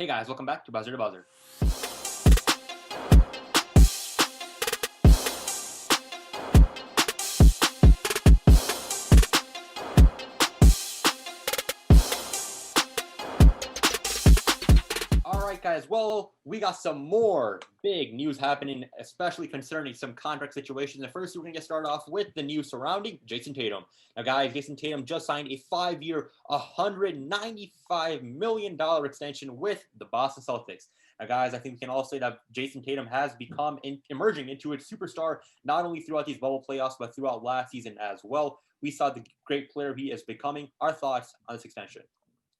Hey guys, welcome back to Buzzer to Buzzer. All right, guys. Well, we got some more big news happening, especially concerning some contract situations. And first, we're going to get started off with the news surrounding Jayson Tatum. Now, guys, Jayson Tatum just signed a 5-year, $195 million extension with the Boston Celtics. Now, guys, I think we can all say that Jayson Tatum has become emerging into a superstar, not only throughout these bubble playoffs, but throughout last season as well. We saw the great player he is becoming. Our thoughts on this extension?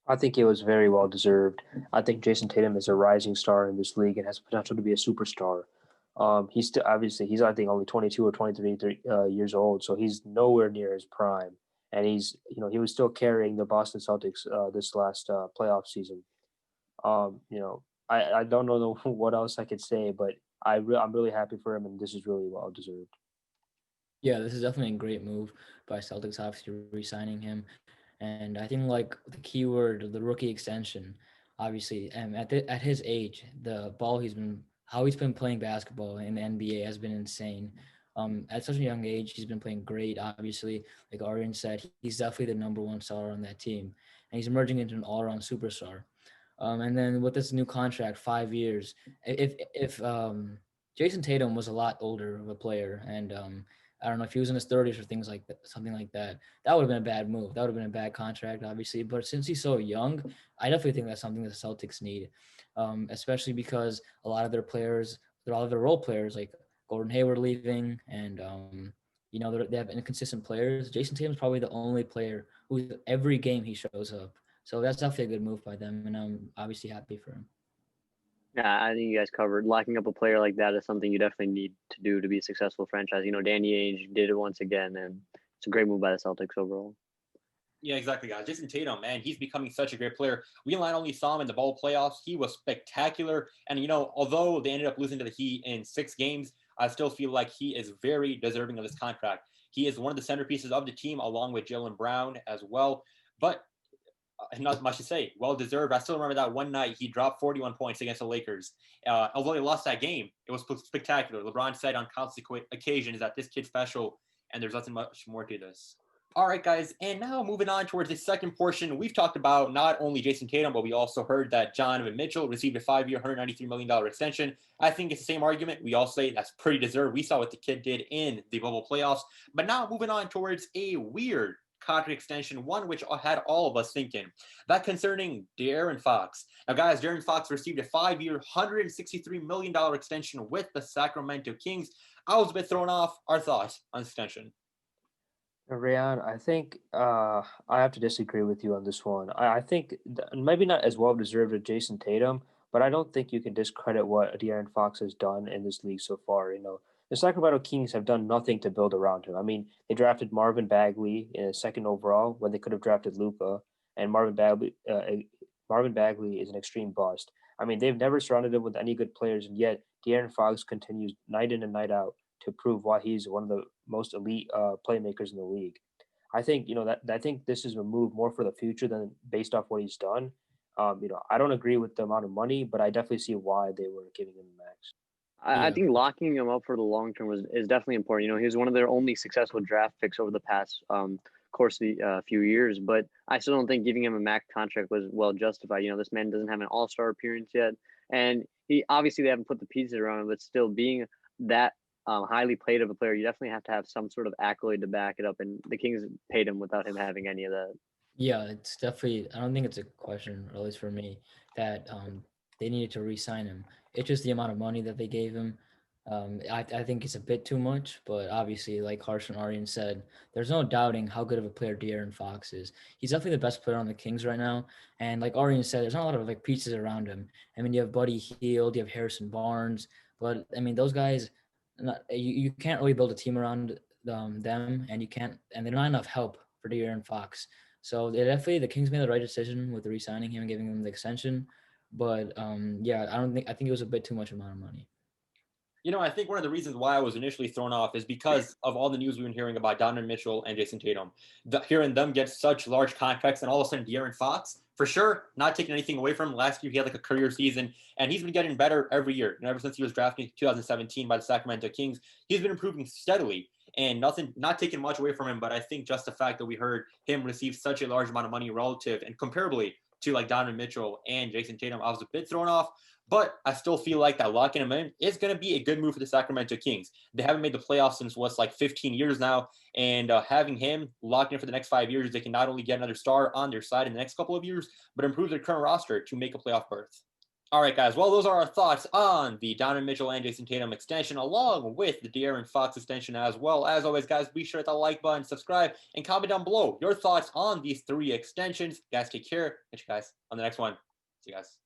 I think it was very well deserved. I think Jayson Tatum is a rising star in this league and has potential to be a superstar. He's still obviously he's I think only 22 or 23 years old, so he's nowhere near his prime. And he was still carrying the Boston Celtics this last playoff season. I don't know what else I could say, but I'm really happy for him, and this is really well deserved. Yeah, this is definitely a great move by Celtics, obviously re-signing him. And I think like the keyword, the rookie extension, obviously, and at his age, how he's been playing basketball in the NBA has been insane. At such a young age, he's been playing great. Obviously, like Arian said, he's definitely the number one star on that team, and he's emerging into an all-around superstar. And then with this new contract, 5 years, if Jason Tatum was a lot older of a player, and I don't know if he was in his 30s or things like that, something like that, that would have been a bad move. That would have been a bad contract, obviously. But since he's so young, I definitely think that's something that the Celtics need, especially because a lot of their role players like Gordon Hayward leaving, and they have inconsistent players. Jason Tatum's probably the only player who every game he shows up. So that's definitely a good move by them, and I'm obviously happy for him. Yeah, I think you guys covered. Locking up a player like that is something you definitely need to do to be a successful franchise. Danny Ainge did it once again, and it's a great move by the Celtics overall. Yeah, exactly, guys. Jayson Tatum, man, he's becoming such a great player. We not only saw him in the bubble playoffs, he was spectacular. And, although they ended up losing to the Heat in 6 games, I still feel like he is very deserving of this contract. He is one of the centerpieces of the team, along with Jaylen Brown as well. But not much to say. Well deserved. I still remember that one night he dropped 41 points against the Lakers. Although they lost that game, it was spectacular. LeBron said on countless occasions that this kid's special, and there's nothing much more to this. All right, guys, and now moving on towards the second portion, we've talked about not only Jayson Tatum, but we also heard that Donovan Mitchell received a 5-year, $193 million extension. I think it's the same argument. We all say that's pretty deserved. We saw what the kid did in the bubble playoffs. But now moving on towards a weird contract extension, one which had all of us thinking. That concerning De'Aaron Fox. Now, guys, De'Aaron Fox received a 5-year, $163 million extension with the Sacramento Kings. I was a bit thrown off. Our thoughts on this extension? Rayan, I think I have to disagree with you on this one. I think maybe not as well deserved as Jason Tatum, but I don't think you can discredit what De'Aaron Fox has done in this league so far. The Sacramento Kings have done nothing to build around him. I mean, they drafted Marvin Bagley in a second overall when they could have drafted Luca, and Marvin Bagley is an extreme bust. I mean, they've never surrounded him with any good players, and yet De'Aaron Fox continues night in and night out to prove why he's one of the most elite playmakers in the league. I think I think this is a move more for the future than based off what he's done. I don't agree with the amount of money, but I definitely see why they were giving him the max. I Yeah. think locking him up for the long term is definitely important. He was one of their only successful draft picks over the past course of the few years, but I still don't think giving him a max contract was well justified. This man doesn't have an All-Star appearance yet, and he obviously they haven't put the pieces around him, but still being that highly played of a player, you definitely have to have some sort of accolade to back it up, and the Kings paid him without him having any of that. Yeah, it's definitely. I don't think it's a question, or at least for me, that they needed to re-sign him. It's just the amount of money that they gave him. I think it's a bit too much, but obviously, like Harsh and Arian said, there's no doubting how good of a player De'Aaron Fox is. He's definitely the best player on the Kings right now. And like Arian said, there's not a lot of like pieces around him. I mean, you have Buddy Hield, you have Harrison Barnes, but I mean, those guys, you can't really build a team around them, and they're not enough help for De'Aaron Fox. So the Kings made the right decision with re-signing him and giving him the extension. But yeah, I think it was a bit too much amount of money. I think one of the reasons why I was initially thrown off is because of all the news we've been hearing about Donovan Mitchell and Jayson Tatum. Hearing them get such large contracts, and all of a sudden De'Aaron Fox, for sure, not taking anything away from him. Last year, he had like a career season, and he's been getting better every year. And ever since he was drafted in 2017 by the Sacramento Kings, he's been improving steadily. And not taking much away from him, but I think just the fact that we heard him receive such a large amount of money relative and comparably to like Donovan Mitchell and Jayson Tatum, I was a bit thrown off. But I still feel like that locking him in is going to be a good move for the Sacramento Kings. They haven't made the playoffs since what's like 15 years now. And having him locked in for the next 5 years, they can not only get another star on their side in the next couple of years, but improve their current roster to make a playoff berth. All right, guys. Well, those are our thoughts on the Donovan Mitchell and Jayson Tatum extension, along with the De'Aaron Fox extension as well. As always, guys, be sure to hit the like button, subscribe, and comment down below your thoughts on these 3 extensions. Guys, take care. Catch you guys on the next one. See you guys.